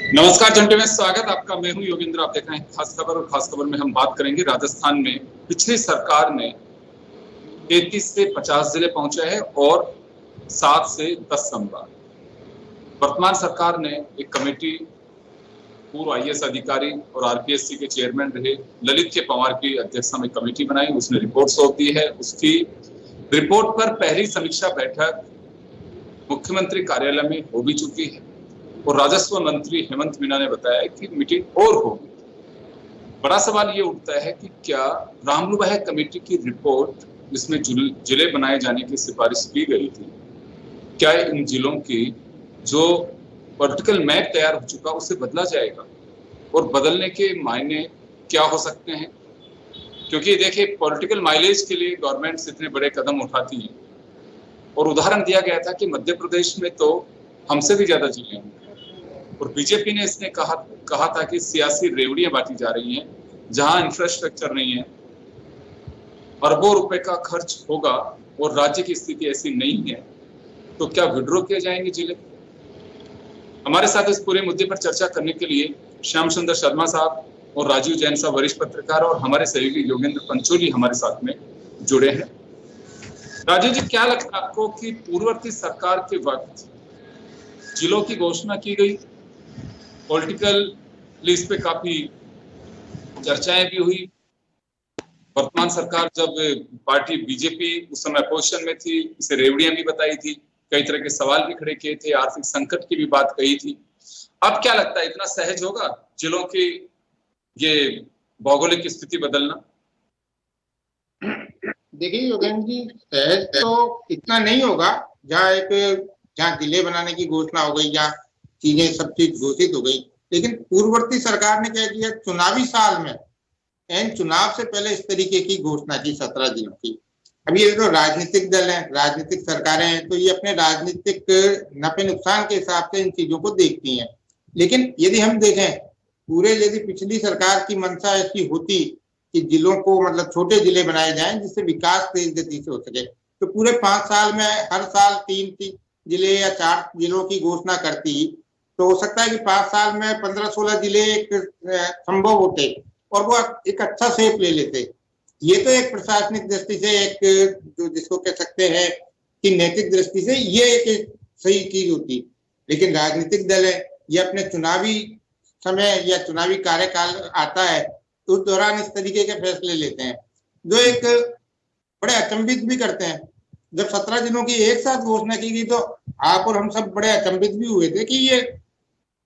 नमस्कार जंटे में स्वागत आपका। मैं हूं योगेंद्र। आप देख रहे हैं खास खबर, और खास खबर में हम बात करेंगे राजस्थान में पिछली सरकार ने 33 से 50 जिले पहुंचे हैं और 7 से 10 संभाग। वर्तमान सरकार ने एक कमेटी, पूर्व आईएएस अधिकारी और आरपीएससी के चेयरमैन रहे ललित के पंवार की अध्यक्षता में कमेटी बनाई। उसने रिपोर्ट सौंप दी है। उसकी रिपोर्ट पर पहली समीक्षा बैठक मुख्यमंत्री कार्यालय में हो भी चुकी है और राजस्व मंत्री हेमंत मीना ने बताया कि मीटिंग और होगी। बड़ा सवाल ये उठता है कि क्या रामलुभाय कमेटी की रिपोर्ट जिसमें जिले बनाए जाने की सिफारिश की गई थी, क्या इन जिलों की जो पॉलिटिकल मैप तैयार हो चुका उसे बदला जाएगा और बदलने के मायने क्या हो सकते हैं? क्योंकि देखिए, पॉलिटिकल माइलेज के लिए गवर्नमेंट इतने बड़े कदम उठाती है और उदाहरण दिया गया था कि मध्य प्रदेश में तो हमसे भी ज्यादा जिले हैं और बीजेपी ने इसने कहा था कि सियासी रेवड़ियां बांटी जा रही हैं जहां इंफ्रास्ट्रक्चर नहीं है, अरबों रुपए का खर्च होगा और राज्य की स्थिति ऐसी नहीं है, तो क्या विड्रॉ किए जाएंगे जिले? हमारे साथ इस पूरे मुद्दे पर चर्चा करने के लिए श्याम सुंदर शर्मा साहब और राजीव जैन साहब वरिष्ठ पत्रकार और हमारे सहयोगी योगेंद्र पंचोली हमारे साथ में जुड़े हैं। राजीव जी, क्या लगता है आपको कि पूर्ववर्ती सरकार के वक्त जिलों की घोषणा की गई, पॉलिटिकल लिस्ट पे काफी चर्चाएं भी हुई, वर्तमान सरकार जब पार्टी बीजेपी उस समय अपोजिशन में थी, इसे रेवड़ियां भी बताई थी, कई तरह के सवाल भी खड़े किए थे, आर्थिक संकट की भी बात कही थी। अब क्या लगता है, इतना सहज होगा जिलों की ये भौगोलिक स्थिति बदलना? देखिए योगेंद्र जी, सहज तो इतना नहीं होगा। जहाँ जिले बनाने की घोषणा हो गई, जहाँ चीजें सब चीज घोषित हो गई, लेकिन पूर्ववर्ती सरकार ने क्या किया, चुनावी साल में एन चुनाव से पहले इस तरीके की घोषणा की 17 जिलों की। अब ये तो राजनीतिक दल है, राजनीतिक सरकारें हैं, तो ये अपने राजनीतिक नफे नुकसान के हिसाब से इन चीजों को देखती हैं। लेकिन यदि हम देखें यदि पिछली सरकार की मंशा ऐसी होती कि जिलों को मतलब छोटे जिले बनाए जाएं जिससे विकास तेज गति से हो सके, तो पूरे 5 साल में हर साल 3 जिले या 4 जिलों की घोषणा करती, तो हो सकता है कि 5 साल में 15-16 जिले एक संभव होते और वो एक अच्छा शेप ले लेते। ये तो एक प्रशासनिक दृष्टि से, एक जो जिसको कह सकते हैं कि नैतिक दृष्टि से ये एक सही चीज होती। लेकिन राजनीतिक दल है, ये अपने चुनावी समय या चुनावी कार्यकाल आता है तो उस दौरान इस तरीके के फैसले लेते हैं जो एक बड़े अचंभित भी करते हैं। जब 17 दिनों की एक साथ घोषणा की गई तो आप और हम सब बड़े अचंभित भी हुए थे कि ये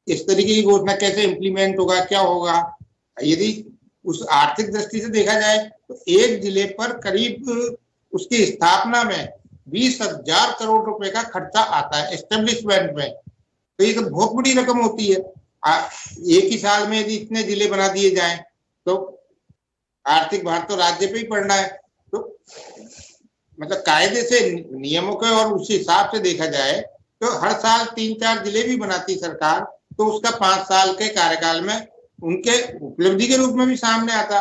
इस तरीके की घोषणा कैसे इम्प्लीमेंट होगा, क्या होगा। यदि उस आर्थिक दृष्टि से देखा जाए तो एक जिले पर करीब उसकी स्थापना में 20,000 करोड़ रुपए का खर्चा आता है एस्टेब्लिशमेंट में, तो ये तो बहुत बड़ी रकम होती है। एक ही साल में यदि इतने जिले बना दिए जाएं तो आर्थिक भार तो राज्य पे ही पड़ना है। तो मतलब कायदे से, नियमों के और उस हिसाब से देखा जाए तो हर साल 3-4 जिले भी बनाती सरकार तो उसका 5 साल के कार्यकाल में उनके उपलब्धि के रूप में भी सामने आता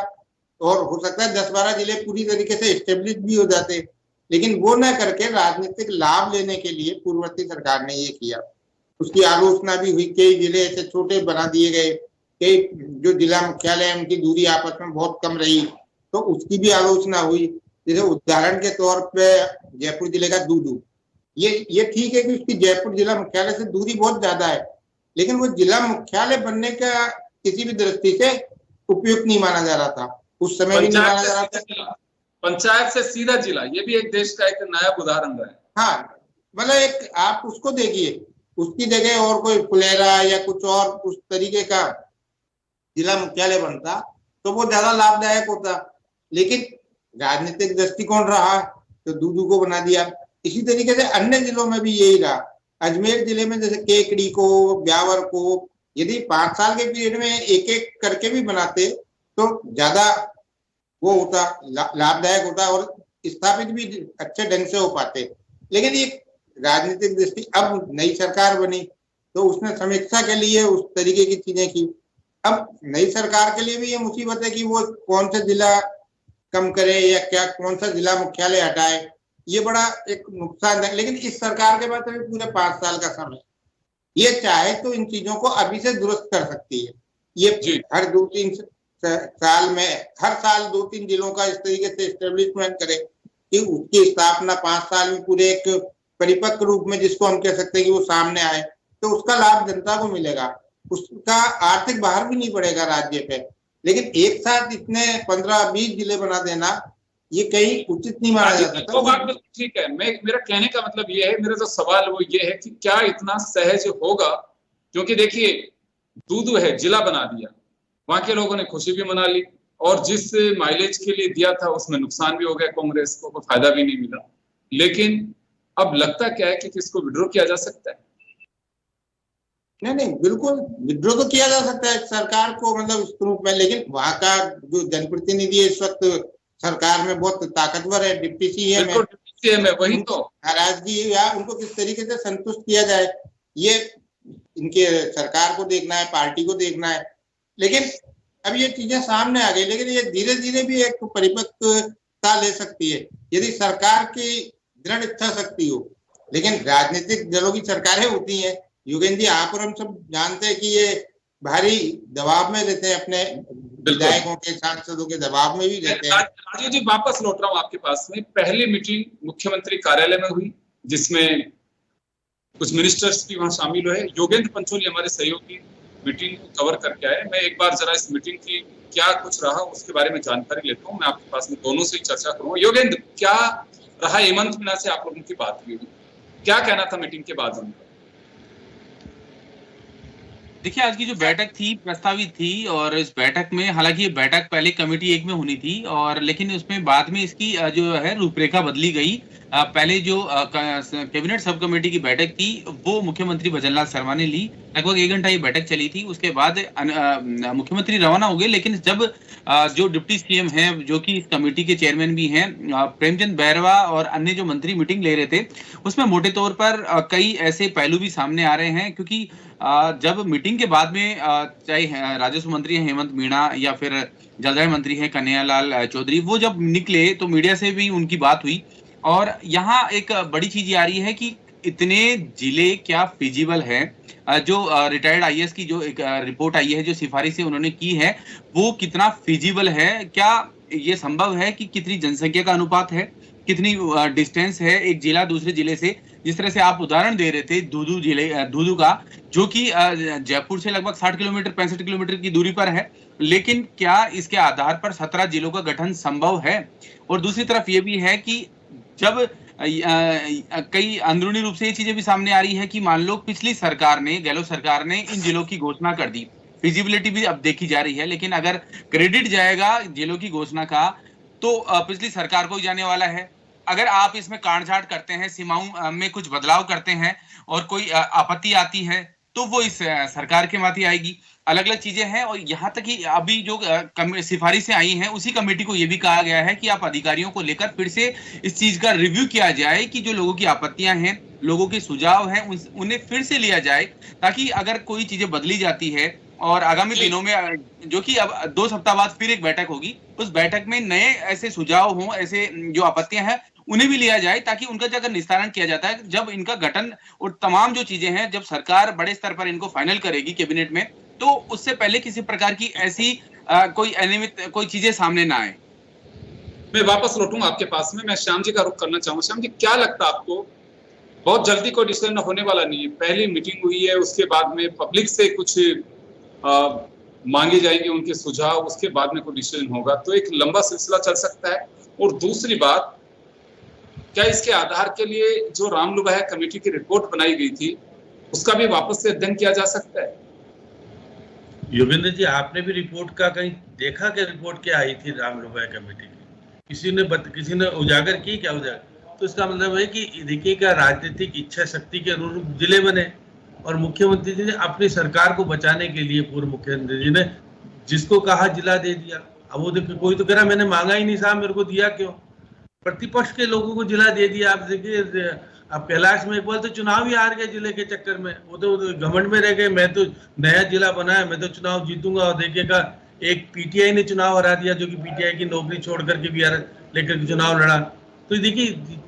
और हो सकता है 10-12 जिले पूरी तरीके से एस्टेब्लिश भी हो जाते। लेकिन वो न करके राजनीतिक लाभ लेने के लिए पूर्ववर्ती सरकार ने ये किया। उसकी आलोचना भी हुई, कई जिले ऐसे छोटे बना दिए गए, कई जो जिला मुख्यालय उनकी दूरी आपस में बहुत कम रही तो उसकी भी आलोचना हुई। जैसे उदाहरण के तौर पे जयपुर जिले का दूदू, ये ठीक है कि उसकी जयपुर जिला मुख्यालय से दूरी बहुत ज्यादा है, लेकिन वो जिला मुख्यालय बनने का किसी भी दृष्टि से उपयुक्त नहीं माना जा रहा था, उस समय भी नहीं माना जा रहा था। पंचायत से सीधा जिला, ये भी एक देश का एक नायाब उदाहरण रहा है। हाँ, मतलब एक आप उसको देखिए, उसकी जगह और कोई फुलेरा या कुछ और उस तरीके का जिला मुख्यालय बनता तो वो ज्यादा लाभदायक होता। लेकिन राजनीतिक दृष्टिकोण रहा तो दूदू को बना दिया। इसी तरीके से अन्य जिलों में भी यही रहा। अजमेर जिले में जैसे केकड़ी को, ब्यावर को यदि 5 साल के पीरियड में एक एक करके भी बनाते तो ज्यादा वो होता, लाभदायक होता और स्थापित भी अच्छे ढंग से हो पाते। लेकिन ये राजनीतिक दृष्टि, अब नई सरकार बनी तो उसने समीक्षा के लिए उस तरीके की चीजें की। अब नई सरकार के लिए भी ये मुसीबत है कि वो कौन सा जिला कम करे या क्या, कौन सा जिला मुख्यालय हटाए, ये बड़ा एक नुकसान है। लेकिन इस सरकार के पास अभी पूरे 5 साल का समय, ये चाहे तो इन चीजों को अभी से दुरुस्त कर सकती है। ये हर 2-3 साल में, हर साल 2-3 जिलों का इस तरीके से एस्टेब्लिशमेंट करे कि उसकी स्थापना 5 साल में पूरे एक परिपक्व रूप में, जिसको हम कह सकते हैं कि वो सामने आए, तो उसका लाभ जनता को मिलेगा, उसका आर्थिक भार भी नहीं पड़ेगा राज्य पे। लेकिन एक साथ इतने 15-20 जिले बना देना ये कहीं उचित नहीं माना जा सकता। तो बात बिल्कुल ठीक है। मेरा कहने का मतलब ये है, मेरा जो सवाल वो ये है कि क्या इतना सहज होगा? क्योंकि देखिए, दूदू है, जिला बना दिया, वहां के लोगों ने खुशी भी मना ली, और जिस माइलेज के लिए दिया था उसमें नुकसान भी हो गया, कांग्रेस को कोई फायदा भी नहीं मिला। लेकिन अब लगता क्या है कि किसको विड्रॉ किया जा सकता है? नहीं, बिल्कुल विड्रॉ तो किया जा सकता है सरकार को, मतलब इस रूप में। लेकिन वहां का जो जनप्रतिनिधि इस वक्त सरकार में बहुत ताकतवर है, डिप्टी सीएम है, वही तो नाराजगी या उनको किस तरीके से संतुष्ट किया जाए, ये इनके सरकार को देखना है, पार्टी को देखना है। लेकिन अब ये चीजें सामने आ गई, लेकिन ये धीरे धीरे भी एक परिपक्वता ले सकती है यदि सरकार की दृढ़ इच्छा शक्ति हो। लेकिन राजनीतिक दलों की सरकारें होती हैं योगेंद्र जी, आप और हम सब जानते हैं कि ये भारी दबाव में रहते हैं, अपने विधायकों के, सांसदों के दबाव में भी रहते हैं। राजीव जी, वापस लौट रहा हूँ आपके पास में। पहली मीटिंग मुख्यमंत्री कार्यालय में हुई, जिसमें कुछ मिनिस्टर्स भी वहां शामिल हुए। योगेंद्र पंचोली हमारे सहयोगी मीटिंग को कवर करके आए। मैं एक बार जरा इस मीटिंग की क्या कुछ रहा उसके बारे में जानकारी लेता हूँ। मैं आपके पास में दोनों से ही चर्चा करूंगा। योगेंद्र, क्या रहा? हेमंत मीणा से आप लोगों की बात हुई, क्या कहना था मीटिंग के बाद उनका? देखिए, आज की जो बैठक थी प्रस्तावित थी, और इस बैठक में, हालांकि ये बैठक पहले कमेटी 1 में होनी थी, और लेकिन उसमें बाद में इसकी जो है रूपरेखा बदली गई। पहले जो कैबिनेट सब कमेटी की बैठक थी वो मुख्यमंत्री भजनलाल शर्मा ने ली, लगभग 1 घंटा ये बैठक चली थी। उसके बाद मुख्यमंत्री रवाना हो गए। लेकिन जब जो डिप्टी सीएम हैं, जो कि इस कमेटी के चेयरमैन भी हैं, प्रेमचंद बैरवा और अन्य जो मंत्री मीटिंग ले रहे थे, उसमें मोटे तौर पर कई ऐसे पहलू भी सामने आ रहे हैं। क्योंकि जब मीटिंग के बाद में चाहे राजस्व मंत्री हैं हेमंत मीणा या फिर जलदाय मंत्री हैं कन्हैयालाल चौधरी, वो जब निकले तो मीडिया से भी उनकी बात हुई। और यहाँ एक बड़ी चीज आ रही है कि इतने जिले क्या फिजिबल है? जो रिटायर्ड आईएएस की जो एक रिपोर्ट आई है, जो सिफारिशें उन्होंने की है, वो कितना फिजिबल है? क्या ये संभव है कि कितनी जनसंख्या का अनुपात है, कितनी डिस्टेंस है एक जिला दूसरे जिले से? जिस तरह से आप उदाहरण दे रहे थे दूदू का, जो कि जयपुर से लगभग 60 किलोमीटर 65 किलोमीटर की दूरी पर है, लेकिन क्या इसके आधार पर 17 जिलों का गठन संभव है? और दूसरी तरफ ये भी है कि जब कई अंदरूनी रूप से ये चीजें भी सामने आ रही है कि मान लो पिछली सरकार ने, गहलोत सरकार ने इन जिलों की घोषणा कर दी, फिजिबिलिटी भी अब देखी जा रही है, लेकिन अगर क्रेडिट जाएगा जिलों की घोषणा का तो पिछली सरकार को ही जाने वाला है। अगर आप इसमें काटछांट करते हैं, सीमाओं में कुछ बदलाव करते हैं और कोई आपत्ति आती है, तो वो इस सरकार के माथे आएगी। अलग अलग चीजें हैं। और यहाँ तक कि अभी जो सिफारिशें आई हैं, उसी कमेटी को ये भी कहा गया है कि आप अधिकारियों को लेकर फिर से इस चीज का रिव्यू किया जाए कि जो लोगों की आपत्तियां हैं, लोगों के सुझाव हैं, उन्हें फिर से लिया जाए, ताकि अगर कोई चीजें बदली जाती है और आगामी दिनों में, जो कि अब 2 सप्ताह बाद फिर एक बैठक होगी, उस बैठक में नए ऐसे सुझाव हों, ऐसे जो आपत्तियां हैं उन्हें भी लिया जाए, ताकि उनका जब निस्तारण किया जाता है, जब इनका गठन और तमाम जो चीजें हैं, जब सरकार बड़े स्तर पर इनको फाइनल करेगी कैबिनेट में, तो उससे पहले किसी प्रकार की ऐसी कोई अनियमित कोई चीजें सामने ना आए। मैं वापस लौटूंगा आपके पास में। मैं श्याम जी का रुख करना चाहूंगा। श्याम जी, क्या लगता है आपको? बहुत जल्दी कोई डिसीजन होने वाला नहीं है। पहली मीटिंग हुई है, उसके बाद में पब्लिक से कुछ मांगे जाएंगे उनके सुझाव, उसके बाद में कोई डिसीजन होगा, तो एक लंबा सिलसिला चल सकता है। और दूसरी बात, क्या इसके आधार के लिए जो रामलुभाया कमेटी की रिपोर्ट बनाई गई थी, उसका भी वापस से अध्ययन किया जा सकता है? योगेंद्र जी, आपने भी रिपोर्ट का कहीं देखा कि रिपोर्ट क्या आई थी रामलुभाया कमेटी की? किसी ने उजागर की क्या? उजागर तो इसका मतलब है कि देखिए का राजनीतिक इच्छा शक्ति के अनुरूप जिले बने, और मुख्यमंत्री जी ने अपनी सरकार को बचाने के लिए, पूर्व मुख्यमंत्री जी ने जिसको कहा जिला दे दिया। अब वो देखिए, कोई तो कह रहा मैंने मांगा ही नहीं साहब, मेरे को दिया क्यों? प्रतिपक्ष के लोगों को जिला दे दिया। आप देखिए, अब कैलाश में एक बार तो चुनाव ही हार गए जिले के चक्कर में, वो तो घमंड में रह गए, मैं तो नया जिला बनाया, मैं तो चुनाव जीतूंगा। और देखिएगा, एक पीटीआई ने चुनाव हरा दिया, जो कि पीटीआई की नौकरी छोड़ करके भी लेकर चुनाव लड़ा। तो देखिए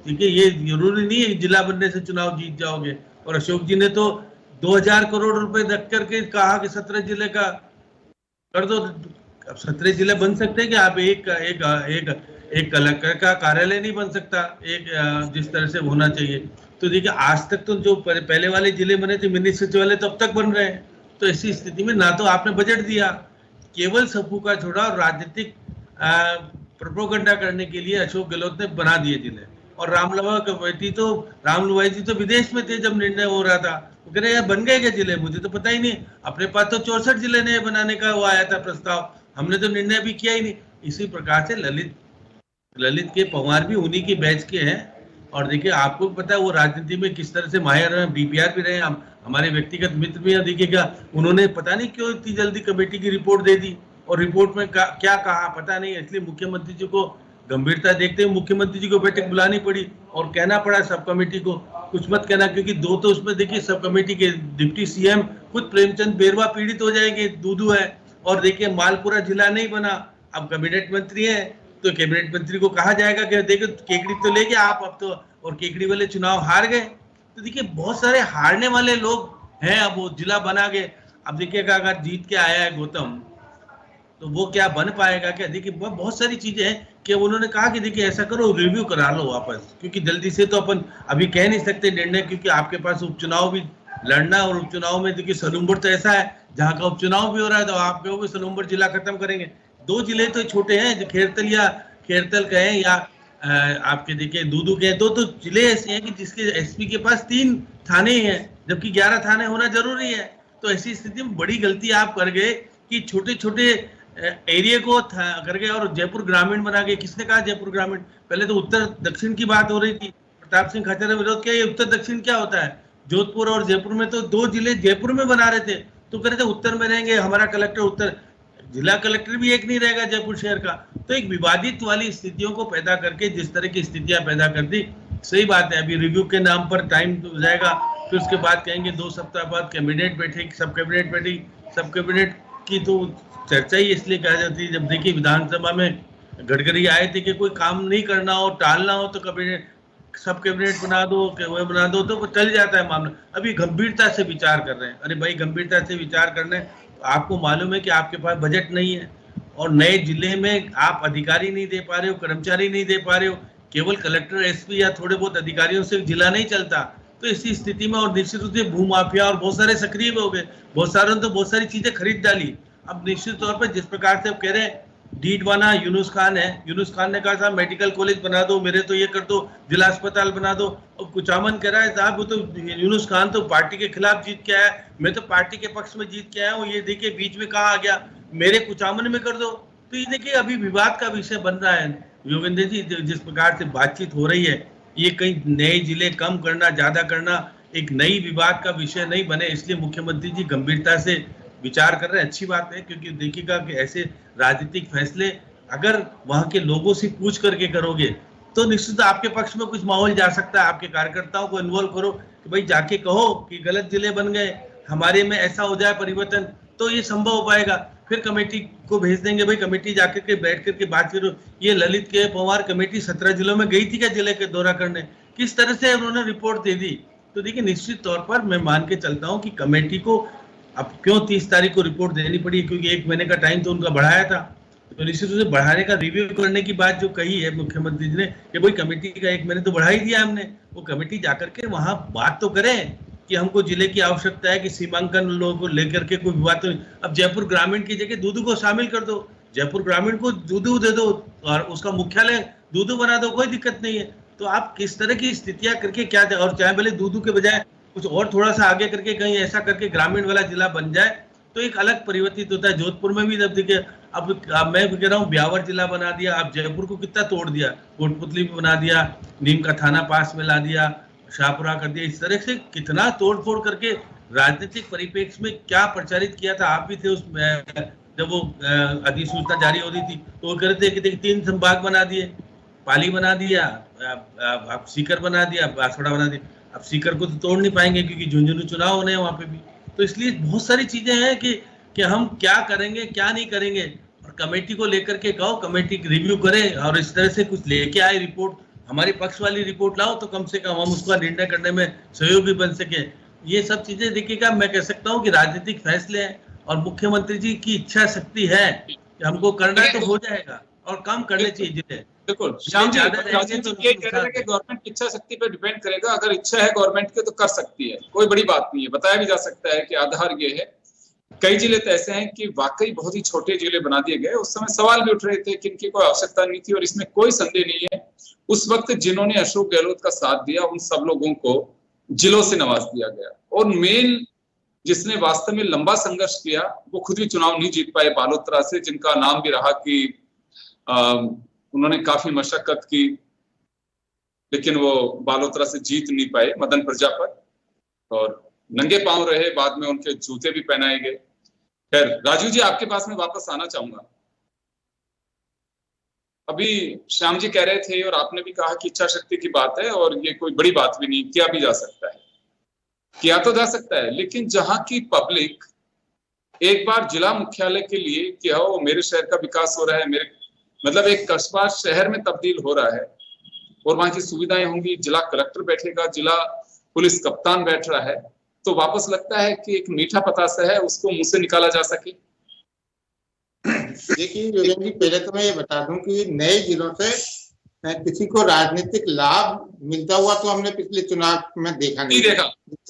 ये जरूरी नहीं है जिला बनने से चुनाव जीत जाओगे। और अशोक जी ने तो 2000 करोड़ रुपए रख करके कहा कि 17 जिले का कर दो। अब 17 जिले बन सकते हैं कि आप एक कलेक्टर का कार्यालय नहीं बन सकता एक जिस तरह से होना चाहिए। तो देखिए आज तक तो जो पहले वाले जिले बने थे मिनी सचिवालय तो अब तक बन रहे हैं। तो ऐसी स्थिति में ना तो आपने बजट दिया, केवल सपू का छोड़ा और राजनीतिक प्रोपोगंडा करने के लिए अशोक गहलोत ने बना दिए जिले। और रामलुवाई जी तो विदेश में थे जब निर्णय हो रहा था, वो कह रहे यार बन गए क्या जिले, मुझे तो पता ही नहीं, अपने पास तो 64 जिले ने बनाने का वो आया था प्रस्ताव, हमने तो निर्णय भी किया ही नहीं। इसी प्रकार से ललित के पंवार भी उन्हीं की बैच के हैं। और देखिए आपको पता है वो राजनीति में किस तरह से माहिर हैं, बीपीआर भी रहे, हम हमारे व्यक्तिगत मित्र भी हैं। देखिएगा उन्होंने पता नहीं क्यों इतनी जल्दी कमेटी की रिपोर्ट दे दी और रिपोर्ट में क्या कहा पता नहीं, इसलिए मुख्यमंत्री जी को गंभीरता देखते हुए मुख्यमंत्री जी को बैठक बुलानी पड़ी और कहना पड़ा सब कमेटी को कुछ मत कहना, क्योंकि दो तो उसमें देखिए सब कमेटी के डिप्टी सीएम खुद प्रेमचंद बेरवा पीड़ित हो जाएंगे, दूधू है। और देखिए मालपुरा जिला नहीं बना, अब कैबिनेट मंत्री है तो कैबिनेट मंत्री को कहा जाएगा कि देखो केकड़ी तो ले गए आप अब तो, और केकड़ी वाले चुनाव हार गए। तो देखिए बहुत सारे हारने वाले लोग हैं, अब वो जिला बना गए। अब देखिएगा अगर जीत के आया है गौतम तो वो क्या बन पाएगा क्या, देखिए बहुत सारी चीजें हैं कि उन्होंने कहा कि देखिए ऐसा करो रिव्यू करा लो वापस, क्योंकि जल्दी से तो अपन अभी कह नहीं सकते निर्णय, क्योंकि आपके पास उपचुनाव भी लड़ना, और उपचुनाव में देखिए सलूम्बर तो ऐसा है जहाँ का उपचुनाव भी हो रहा है तो आप कहोगे सलूम्बर जिला खत्म करेंगे। 2 जिले तो छोटे हैं जो खेरतल कहें या आपके देखिए दूदू के, दो तो जिले ऐसे हैं कि जिसके एसपी के पास 3 थाने हैं जबकि 11 थाने होना जरूरी है। तो ऐसी स्थिति में बड़ी गलती आप कर गए कि छोटे छोटे एरिया को कर गए और जयपुर ग्रामीण बना गए। किसने कहा जयपुर ग्रामीण, पहले तो उत्तर दक्षिण की बात हो रही थी, प्रताप सिंह खाचर ने विरोध किया, ये उत्तर दक्षिण क्या होता है। जोधपुर और जयपुर में तो 2 जिले जयपुर में बना रहे थे, तो कह रहे थे उत्तर में रहेंगे, हमारा कलेक्टर उत्तर, जिला कलेक्टर भी एक नहीं रहेगा जयपुर शहर का। तो एक विवादित वाली स्थितियों को पैदा करके जिस तरह की स्थितियां पैदा कर दी, सही बात है अभी रिव्यू के नाम पर टाइम हो जाएगा, फिर उसके बाद कहेंगे 2 सप्ताह बाद कैबिनेट बैठेगी, सब कैबिनेट की तो चर्चा ही इसलिए कहा जाती है। जब देखिए विधानसभा में गडकरी आए थे कि कोई काम नहीं करना हो, टालना हो तो कैबिनेट, सब कैबिनेट बना दो, वो बना दो, तो चल जाता है मामला। अभी गंभीरता से विचार कर रहे हैं, अरे भाई गंभीरता से विचार करना है, आपको मालूम है कि आपके पास बजट नहीं है और नए जिले में आप अधिकारी नहीं दे पा रहे हो, कर्मचारी नहीं दे पा रहे हो, केवल कलेक्टर एसपी या थोड़े बहुत अधिकारियों से जिला नहीं चलता। तो इसी स्थिति में और निश्चित रूप से भूमाफिया और बहुत सारे सक्रिय हो गए, बहुत सारों ने तो बहुत सारी चीजें खरीद डाली। अब निश्चित तौर पर जिस प्रकार से अब कह रहे हैं डीडवाना यूनुस खान है, यूनुस खान ने कहा था मेडिकल कॉलेज बना दो, मेरे तो ये कर दो, जिला अस्पताल बना दो। और कुचामन कह रहा है साहब वो तो यूनुस खान तो पार्टी के खिलाफ जीत के आया, मैं तो पार्टी के पक्ष में जीत के आया हूँ, ये देखिए बीच में कहाँ आ गया, मेरे कुचामन में कर दो। तो ये देखिए अभी विवाद का विषय बन रहा है योगेंद्र जी। जिस प्रकार से बातचीत हो रही है, ये कहीं नए जिले कम करना, ज्यादा करना एक नई विवाद का विषय नहीं बने, इसलिए मुख्यमंत्री जी गंभीरता से विचार कर रहे हैं। अच्छी बात है, क्योंकि देखिएगा कि ऐसे राजनीतिक फैसले अगर वहां के लोगों से पूछ करके करोगे तो निश्चित आपके पक्ष में कुछ माहौल जा सकता है। आपके कार्यकर्ताओं को इन्वॉल्व करो कि भाई जाके कहो कि गलत जिले बन गए, हमारे में ऐसा हो जाए परिवर्तन, तो ये संभव हो पाएगा। फिर कमेटी को भेज देंगे, भाई कमेटी जाकर के बैठ करके बात करो। ये ललित के पंवार कमेटी 17 जिलों में गई थी क्या जिले के दौरा करने, किस तरह से उन्होंने रिपोर्ट दे दी। तो देखिए निश्चित तौर पर मैं मान के चलता हूँ कि कमेटी को अब क्यों 30 तारीख को रिपोर्ट देनी पड़ी, क्योंकि 1 महीने का टाइम तो उनका बढ़ाया था। तो निश्चित रूप से बढ़ाने का रिव्यू करने की बात जो कही है मुख्यमंत्री जी ने कि भाई कमेटी का 1 महीने तो बढ़ा ही दिया हमने, वो कमेटी जाकर के वहां बात तो करें कि हमको जिले की आवश्यकता है कि सीमांकन लोगों को लेकर के कोई विवाद तो नहीं। अब जयपुर ग्रामीण की जगह दूदू को शामिल कर दो, जयपुर ग्रामीण को दूदू दे दो और उसका मुख्यालय दूदू बना दो, कोई दिक्कत नहीं है। तो आप किस तरह की स्थितियां करके क्या, और चाहे भले दूदू के बजाय कुछ और थोड़ा सा आगे करके कहीं ऐसा करके ग्रामीण वाला जिला बन जाए तो एक अलग परिवर्तित होता है। जोधपुर में भी जब देखिए अब मैं भी कह रहा हूँ ब्यावर जिला बना दिया, अब जयपुर को कितना तोड़ दिया, कोटपुतली भी बना दिया, नीम का थाना पास में ला दिया, शाहपुरा कर दिया, इस तरह से कितना तोड़ फोड़ करके राजनीतिक परिप्रेक्ष्य में क्या प्रचारित किया था। आप भी थे उसमें जब वो अधिसूचना जारी हो रही थी, तो वो कह रहे थे कि देखिए 3 संभाग बना दिए, पाली बना दिया, अब सीकर बना दिया, बांसवाड़ा बना दिया। अब सीकर को तो तोड़ नहीं पाएंगे क्योंकि झुंझुनू चुनाव होने हैं वहां पे भी। तो इसलिए बहुत सारी चीजें हैं कि हम क्या करेंगे क्या नहीं करेंगे, और कमेटी को लेकर के कहो कमेटी रिव्यू करे और इस तरह से कुछ लेके आए रिपोर्ट, हमारे पक्ष वाली रिपोर्ट लाओ तो कम से कम हम उसका निर्णय करने में सहयोगी बन सके। ये सब चीजें देखिएगा, मैं कह सकता हूँ कि राजनीतिक फैसले हैं और मुख्यमंत्री जी की इच्छा शक्ति है कि हमको करना है तो हो जाएगा, और काम करने चाहिए जिन्हें। बिल्कुल श्याम जी, ज्यादा राजीव रहेंगे जी तो ये कह रहे थे कि गवर्नमेंट की इच्छा शक्ति पे डिपेंड करेगा। अगर इच्छा है गवर्नमेंट की तो कर सकती है, कोई बड़ी बात नहीं है। बताया भी जा सकता है कि आधार ये है। कई जिले तो ऐसे हैं कि वाकई बहुत ही छोटे जिले बना दिए गए। उस समय सवाल भी उठ रहे थे कि इनकी कोई आवश्यकता नहीं थी, और इसमें कोई संदेह नहीं है उस वक्त जिन्होंने अशोक गहलोत का साथ दिया उन सब लोगों को जिलों से नवाज दिया गया। और मेन जिसने वास्तव में लंबा संघर्ष किया वो खुद भी चुनाव नहीं जीत पाए बालोतरा से, जिनका नाम भी रहा कि उन्होंने काफी मशक्कत की लेकिन वो बालोतरा से जीत नहीं पाए, मदन प्रजापत, और नंगे पांव रहे। बाद में उनके जूते भी पहनाए गए। खैर राजू जी, आपके पास में वापस आना चाहूंगा। अभी श्याम जी कह रहे थे और आपने भी कहा कि इच्छा शक्ति की बात है, और ये कोई बड़ी बात भी नहीं, किया भी जा सकता है, किया तो जा सकता है। लेकिन जहां की पब्लिक एक बार जिला मुख्यालय के लिए कि हो मेरे शहर का विकास हो रहा है, मेरे मतलब एक कस्बा शहर में तब्दील हो रहा है और वहां की सुविधाएं होंगी, जिला कलेक्टर बैठेगा, जिला पुलिस कप्तान बैठ रहा है, तो वापस लगता है कि एक मीठा पतासा है उसको मुंह से निकाला जा सके। देखिए योगेंद्र जी, पहले तो मैं ये बता दूं कि नए जिलों से किसी को राजनीतिक लाभ मिलता हुआ तो हमने पिछले चुनाव में देखा नहीं देखा।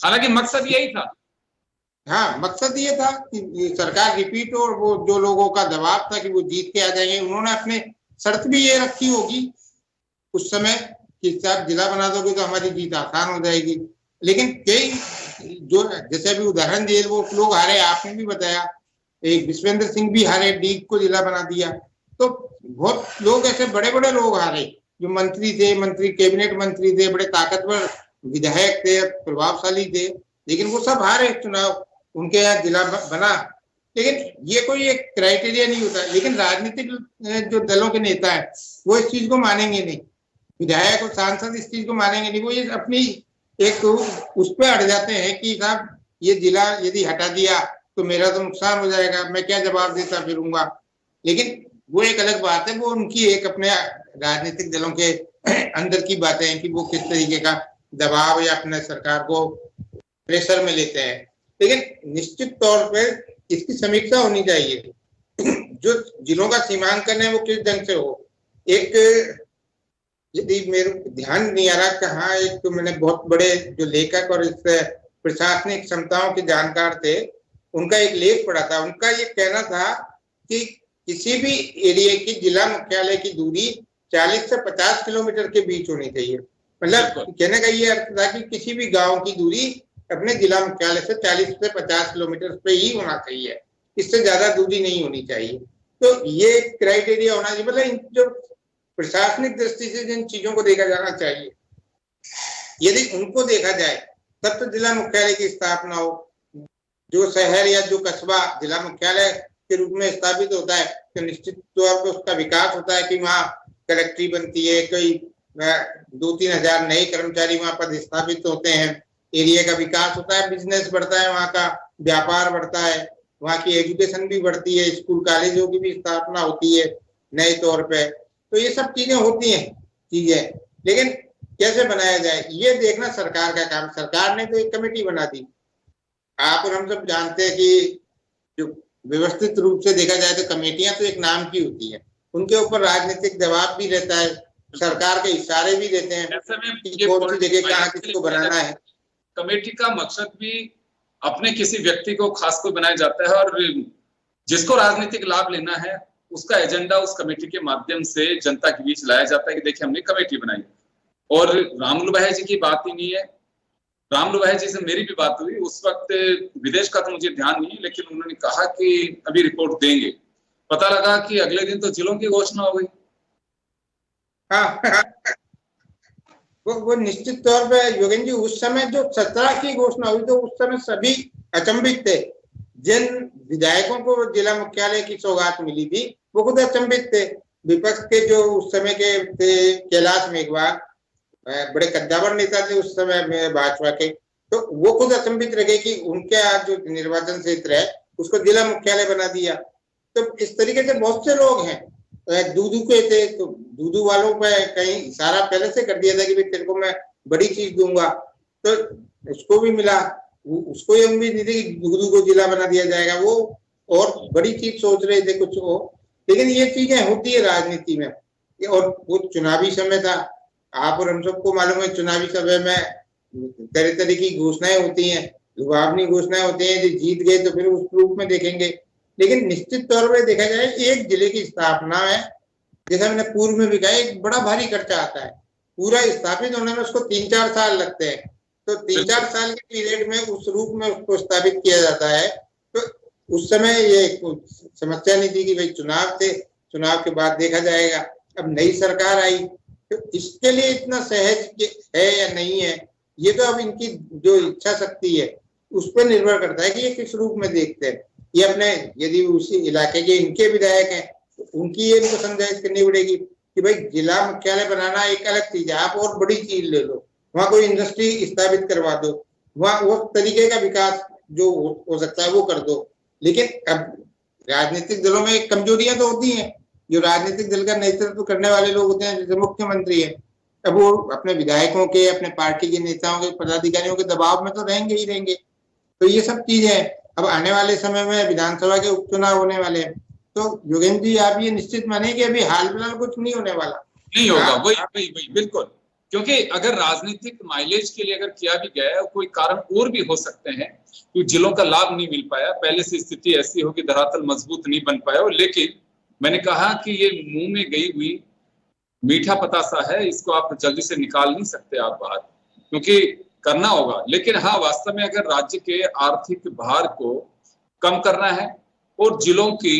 हालांकि मकसद यही था। हाँ, मकसद ये था कि सरकार रिपीट हो और वो जो लोगों का दबाव था कि वो जीत के आ जाएंगे, उन्होंने अपने शर्त भी ये रखी होगी उस समय कि आप जिला बना दोगे तो हमारी जीत आसान हो जाएगी। लेकिन कई जो जैसे अभी उदाहरण दिए वो लोग हारे, आपने भी बताया, एक विश्वेंद्र सिंह भी हारे, डीग को जिला बना दिया। तो बहुत लोग ऐसे बड़े बड़े लोग हारे जो मंत्री थे, मंत्री कैबिनेट मंत्री थे, बड़े ताकतवर विधायक थे, प्रभावशाली थे, लेकिन वो सब हारे चुनाव, उनके यहाँ जिला बना। लेकिन ये कोई एक क्राइटेरिया नहीं होता। लेकिन राजनीतिक जो दलों के नेता है वो इस चीज को मानेंगे नहीं, विधायक और सांसद इस चीज को मानेंगे नहीं। वो ये अपनी एक उस पर अड़ जाते हैं कि साहब ये जिला यदि हटा दिया तो मेरा तो नुकसान हो जाएगा, मैं क्या जवाब देता फिरूंगा। लेकिन वो एक अलग बात है, वो उनकी एक अपने राजनीतिक दलों के अंदर की बातें हैं कि वो किस तरीके का दबाव या अपने सरकार को प्रेशर में लेते हैं। लेकिन निश्चित तौर पर इसकी समीक्षा होनी चाहिए। जो जिलों का सीमांकन है वो किस ढंग से हो। एक यदि मेरे ध्यान नहीं आ रहा कहाँ, एक तो मैंने बहुत बड़े जो लेखक और इस प्रशासनिक क्षमताओं के जानकार थे उनका एक लेख पढ़ा था। उनका ये कहना था कि किसी भी एरिया की जिला मुख्यालय की दूरी 40 से 50 किलोमीटर के बीच होनी चाहिए। मतलब कहने का ये अर्थ था कि किसी भी गांव की दूरी अपने जिला मुख्यालय से 40 से 50 किलोमीटर पे ही होना चाहिए, इससे ज्यादा दूरी नहीं होनी चाहिए। तो ये क्राइटेरिया होना चाहिए। मतलब इन जो प्रशासनिक दृष्टि से जिन चीजों को देखा जाना चाहिए, यदि उनको देखा जाए तब तो जिला मुख्यालय की स्थापना हो। जो शहर या जो कस्बा जिला मुख्यालय के रूप में स्थापित होता है तो निश्चित तौर पर उसका विकास होता है कि वहाँ कलेक्ट्री बनती है, कोई 2-3 हजार नए कर्मचारी वहाँ पर स्थापित होते हैं, एरिया का विकास होता है, बिजनेस बढ़ता है, वहाँ का व्यापार बढ़ता है, वहाँ की एजुकेशन भी बढ़ती है, स्कूल कॉलेजों की भी स्थापना होती है नए तौर पे। तो ये सब चीजें होती हैं चीजें, लेकिन कैसे बनाया जाए ये देखना सरकार का काम। सरकार ने तो एक कमेटी बना दी। आप और हम सब जानते हैं कि जो व्यवस्थित रूप से देखा जाए तो कमेटियां तो एक नाम की होती है, उनके ऊपर राजनीतिक दबाव भी रहता है, सरकार के इशारे भी देते हैं कि कौन सी जगह कहाँ किसको बनाना है। कमेटी का मकसद भी अपने किसी व्यक्ति को खास को बनाया जाता है, और जिसको राजनीतिक लाभ लेना है उसका एजेंडा उस कमेटी के माध्यम से जनता के बीच लाया जाता है कि देखिए हमने कमेटी बनाई। और रामुलु भाई जी की बात ही नहीं है, रामुलु भाई जी से मेरी भी बात हुई, उस वक्त विदेश का तो मुझे ध्यान नहीं, लेकिन उन्होंने कहा कि अभी रिपोर्ट देंगे। पता लगा कि अगले दिन तो जिलों की घोषणा हो गई। हाँ वो निश्चित तौर पे योगेंद्र जी उस समय जो 17 की घोषणा हुई तो उस समय सभी अचंभित थे। जिन विधायकों को जिला मुख्यालय की सौगात मिली थी वो खुद अचंभित थे। विपक्ष के जो उस समय के थे कैलाश मेघवाल, बड़े कद्दावर नेता थे उस समय में भाजपा के, तो वो खुद अचंभित रहे कि उनके जो निर्वाचन क्षेत्र है उसको जिला मुख्यालय बना दिया। तो इस तरीके से बहुत से लोग हैं। दूधू के थे तो दूधू वालों पे कहीं इशारा पहले से कर दिया था कि तेरे को मैं बड़ी चीज दूंगा, तो उसको भी मिला। उसको ये उम्मीद नहीं थी कि दुगदू को जिला बना दिया जाएगा, वो और बड़ी चीज सोच रहे थे कुछ वो। लेकिन ये चीजें होती है राजनीति में, और वो चुनावी समय था, आप और हम सबको मालूम है चुनावी समय में तरह तरह की घोषणाएं होती हैं, लुभावनी घोषणाएं होती हैं, जो जीत गए तो फिर उस रूप में देखेंगे। लेकिन निश्चित तौर पर देखा जाए एक जिले की स्थापना में, जैसा मैंने पूर्व में भी कहा, एक बड़ा भारी खर्चा आता है। पूरा स्थापित होने में उसको 3-4 साल लगते हैं, तो 3-4 साल के पीरियड में उस रूप में उसको स्थापित किया जाता है। तो उस समय ये समस्या नहीं थी कि भाई चुनाव थे, चुनाव के बाद देखा जाएगा। अब नई सरकार आई तो इसके लिए इतना सहज है या नहीं है, ये तो अब इनकी जो इच्छा शक्ति है उस पर निर्भर करता है कि ये किस रूप में देखते हैं। ये अपने, यदि उसी इलाके के इनके विधायक हैं तो उनकी ये इनको समझाइश करनी पड़ेगी कि भाई जिला मुख्यालय बनाना एक अलग चीज है, आप और बड़ी चीज ले लो, वहां कोई इंडस्ट्री स्थापित करवा दो, वहां वो तरीके का विकास जो हो सकता है वो कर दो। लेकिन अब राजनीतिक दलों में कमजोरियां तो होती हैं, जो राजनीतिक दल का नेतृत्व करने वाले लोग होते हैं, जैसे मुख्यमंत्री है, अब वो अपने विधायकों के, अपने पार्टी के नेताओं के, पदाधिकारियों के दबाव में तो रहेंगे ही रहेंगे। तो ये सब चीजें अब आने वाले समय में विधानसभा के उपचुनाव होने वाले हैं, तो योगेंद्र जी आप ये निश्चित माने कि अभी हाल फिलहाल कुछ नहीं होने वाला, नहीं होगा। वही बिल्कुल, क्योंकि अगर राजनीतिक माइलेज के लिए अगर किया भी गया है, कोई कारण और भी हो सकते हैं कि जिलों का लाभ नहीं मिल पाया, पहले से स्थिति ऐसी होगी, धरातल मजबूत नहीं बन पाया। लेकिन मैंने कहा कि ये मुंह में गई हुई मीठा पतासा है, इसको आप जल्दी से निकाल नहीं सकते आप बाहर, क्योंकि करना होगा। लेकिन हाँ, वास्तव में अगर राज्य के आर्थिक भार को कम करना है और जिलों की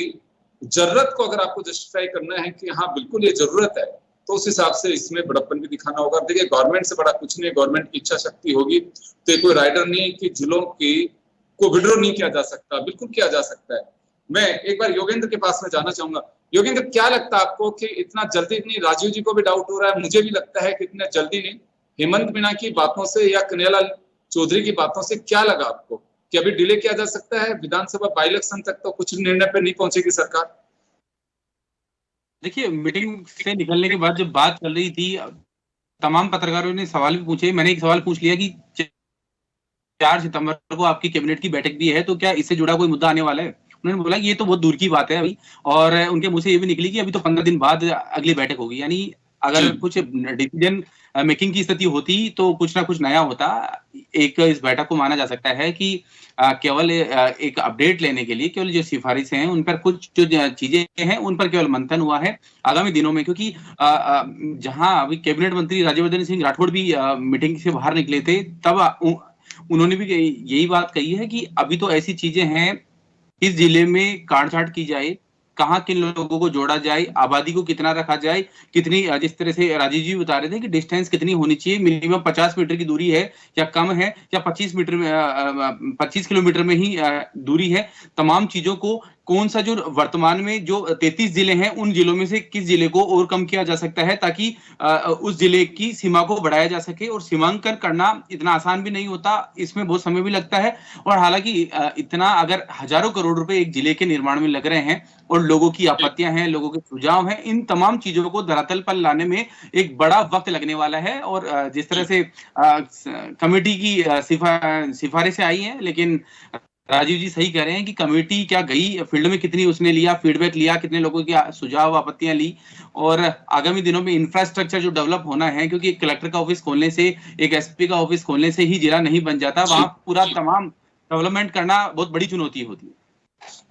जरूरत को अगर आपको जस्टिफाई करना है कि हाँ बिल्कुल ये जरूरत है, तो उस हिसाब से इसमें बड़प्पन भी दिखाना होगा। देखिए, गवर्नमेंट से बड़ा कुछ नहीं, गवर्नमेंट की इच्छा शक्ति होगी तो कोई राइडर नहीं है कि जिलों की को विड्रॉ नहीं किया जा सकता, बिल्कुल किया जा सकता है। मैं एक बार योगेंद्र के पास में जाना चाहूंगा। योगेंद्र, क्या लगता है आपको कि इतना जल्दी नहीं, राजीव जी को भी डाउट हो रहा है, मुझे भी लगता है कि इतना जल्दी नहीं, हेमंत मीणा की बातों से या कन्हैयालाल चौधरी की बातों से क्या लगा आपको कि अभी डिले किया जा सकता है, विधानसभा बाई इलेक्शन तक तो कुछ निर्णय पे नहीं पहुंचेगी सरकार? देखिए, मीटिंग से निकलने के बाद जब बात चल रही थी, तमाम पत्रकारों ने सवाल भी पूछे। मैंने एक सवाल पूछ लिया कि 4 सितंबर को आपकी कैबिनेट की बैठक भी है, तो क्या इससे जुड़ा कोई मुद्दा आने वाला है? उन्होंने बोला कि ये तो बहुत दूर की बात है अभी, और उनके मुंह से ये भी निकली कि अभी तो 15 दिन बाद अगली बैठक होगी। यानी अगर कुछ डिसीजन मेकिंग की स्थिति होती तो कुछ ना कुछ नया होता। एक इस बैठक को माना जा सकता है कि केवल एक अपडेट लेने के लिए, केवल जो सिफारिशें हैं उन पर, कुछ जो चीजें हैं उन पर केवल मंथन हुआ है आगामी दिनों में। क्योंकि जहां अभी कैबिनेट मंत्री राज्यवर्धन सिंह राठौड़ भी मीटिंग से बाहर निकले थे, तब उन्होंने भी यही बात कही है कि अभी तो ऐसी चीजें हैं, इस जिले में काट-छांट की जाए, कहाँ किन लोगों को जोड़ा जाए, आबादी को कितना रखा जाए, कितनी, जिस तरह से राजीव जी बता रहे थे कि डिस्टेंस कितनी होनी चाहिए, मिनिमम 50 मीटर की दूरी है या कम है, या 25 किलोमीटर में ही दूरी है। तमाम चीजों को, कौन सा जो वर्तमान में जो 33 जिले हैं, उन जिलों में से किस जिले को और कम किया जा सकता है ताकि उस जिले की सीमा को बढ़ाया जा सके। और सीमांकन करना इतना आसान भी नहीं होता, इसमें बहुत समय भी लगता है। और हालांकि इतना अगर हजारों करोड़ रुपए एक जिले के निर्माण में लग रहे हैं और लोगों की आपत्तियां हैं, लोगों के सुझाव हैं, इन तमाम चीजों को धरातल पर लाने में एक बड़ा वक्त लगने वाला है। और जिस तरह से कमेटी की सिफारिशें आई हैं, लेकिन राजीव जी सही कह रहे हैं कि कमेटी क्या गई फील्ड में, कितनी उसने लिया, फीडबैक लिया, कितने लोगों की सुझाव आपत्तियां ली। और आगामी दिनों में इंफ्रास्ट्रक्चर जो डेवलप होना है, क्योंकि कलेक्टर का ऑफिस खोलने से, एक एसपी का ऑफिस खोलने से ही जिला नहीं बन जाता, वहां पूरा तमाम डेवलपमेंट करना बहुत बड़ी चुनौती होती है।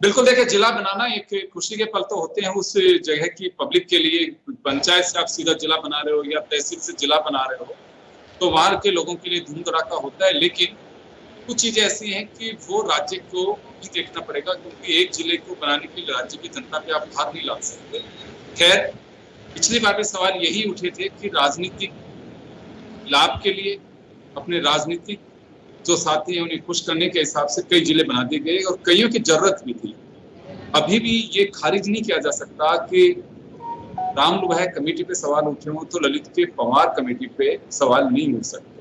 बिल्कुल, देखिए, जिला बनाना एक खुशी के पल तो होते हैं उस जगह की पब्लिक के लिए। पंचायत से आप सीधा जिला बना रहे हो या तहसील से जिला बना रहे हो, तो वहां के लोगों के लिए धूम धड़ाका होता है। लेकिन कुछ चीजें ऐसी हैं कि वो राज्य को भी देखना पड़ेगा, क्योंकि एक जिले को बनाने के लिए राज्य की जनता पे आप भार नहीं ला सकते। खैर, पिछली बार भी सवाल यही उठे थे कि राजनीतिक लाभ के लिए अपने राजनीतिक जो साथी हैं उन्हें खुश करने के हिसाब से कई जिले बना दिए गए, और कईयों की जरूरत भी थी। अभी भी ये खारिज नहीं किया जा सकता कि रामलुभाय कमेटी पे सवाल उठे हों तो ललित के पंवार कमेटी पे सवाल नहीं उठ सकते।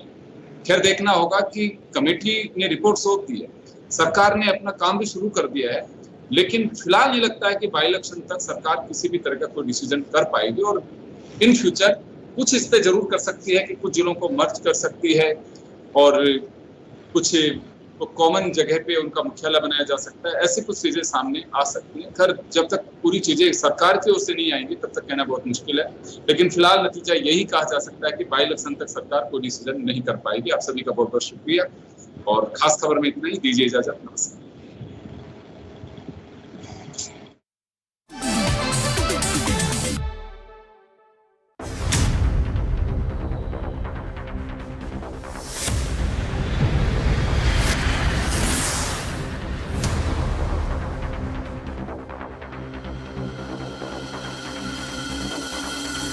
खैर, देखना होगा कि कमेटी ने रिपोर्ट सौंप दी है, सरकार ने अपना काम भी शुरू कर दिया है, लेकिन फिलहाल नहीं लगता है कि बाई इलेक्शन तक सरकार किसी भी तरह का कोई डिसीजन कर पाएगी। और इन फ्यूचर कुछ इस पे जरूर कर सकती है कि कुछ जिलों को मर्ज कर सकती है और कुछ तो कॉमन जगह पे उनका मुख्यालय बनाया जा सकता है। ऐसी कुछ चीजें सामने आ सकती हैं। खैर, जब तक पूरी चीजें सरकार की ओर से नहीं आएंगी तब तक कहना बहुत मुश्किल है, लेकिन फिलहाल नतीजा यही कहा जा सकता है कि बाई इलेक्शन तक सरकार कोई डिसीजन नहीं कर पाएगी। आप सभी का बहुत बहुत शुक्रिया और खास खबर में इतना ही। दीजिए इजाजत, नमस्कार।